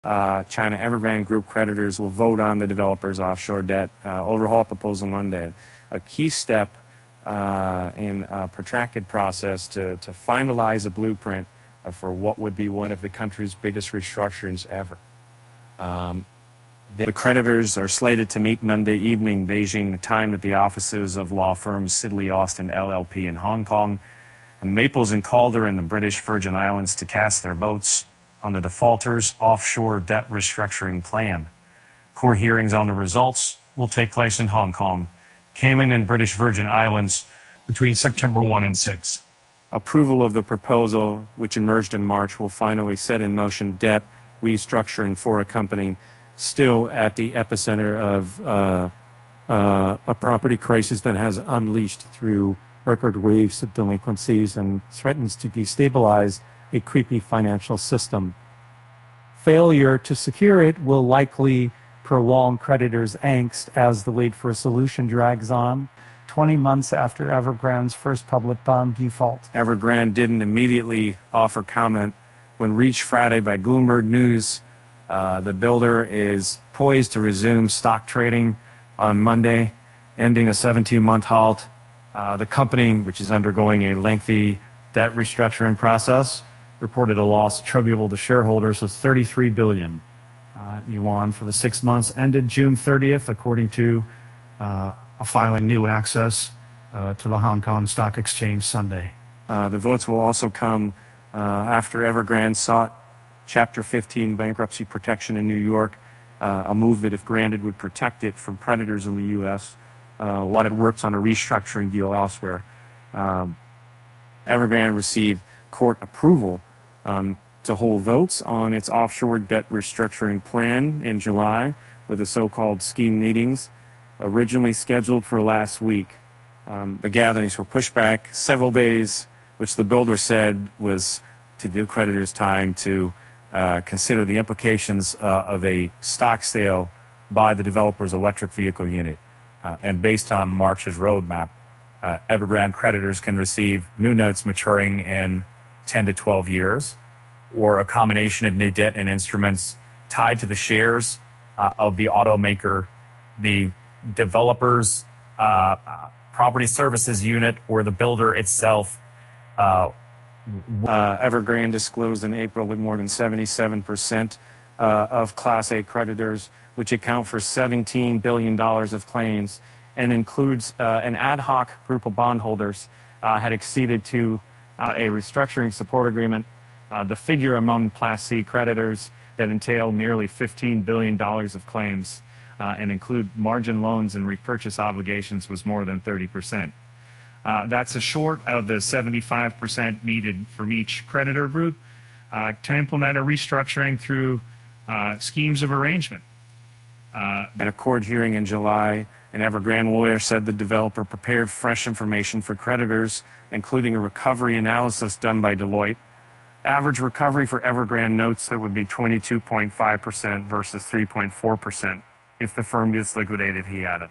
China Evergrande Group creditors will vote on the developer's offshore debt overhaul proposal Monday. A key step in a protracted process to finalize a blueprint for what would be one of the country's biggest restructurings ever. The creditors are slated to meet Monday evening Beijing time at the offices of law firms Sidley Austin LLP in Hong Kong, and Maples and Calder in the British Virgin Islands to cast their votes on the defaulter's offshore debt restructuring plan. Court hearings on the results will take place in Hong Kong, Cayman, and British Virgin Islands between September 1 and 6. Approval of the proposal, which emerged in March, will finally set in motion debt restructuring for a company still at the epicenter of a property crisis that has unleashed through record waves of delinquencies and threatens to destabilize a creepy financial system. Failure to secure it will likely prolong creditors' angst as the wait for a solution drags on, 20 months after Evergrande's first public bond default. Evergrande didn't immediately offer comment when reached Friday by Bloomberg News. The builder is poised to resume stock trading on Monday, ending a 17-month halt. The company, which is undergoing a lengthy debt restructuring process, reported a loss attributable to shareholders of 33 billion yuan for the 6 months ended June 30th, according to a filing new access to the Hong Kong Stock Exchange Sunday. The votes will also come after Evergrande sought Chapter 15 bankruptcy protection in New York, a move that, if granted, would protect it from creditors in the U.S. While it works on a restructuring deal elsewhere. Evergrande received court approval to hold votes on its offshore debt restructuring plan in July, with the so-called scheme meetings originally scheduled for last week. The gatherings were pushed back several days, which the builder said was to give creditors time to consider the implications of a stock sale by the developer's electric vehicle unit. And based on March's roadmap, Evergrande creditors can receive new notes maturing in 10 to 12 years, or a combination of new debt and instruments tied to the shares of the automaker, the developer's property services unit, or the builder itself. Evergrande disclosed in April that more than 77% of Class A creditors, which account for $17 billion of claims and includes an ad hoc group of bondholders, had acceded to a restructuring support agreement. The figure among Class C creditors that entail nearly $15 billion of claims and include margin loans and repurchase obligations was more than 30%. That's a short of the 75% needed from each creditor group to implement a restructuring through schemes of arrangement. At a court hearing in July, an Evergrande lawyer said the developer prepared fresh information for creditors, including a recovery analysis done by Deloitte. Average recovery for Evergrande notes that would be 22.5% versus 3.4% if the firm gets liquidated, he added.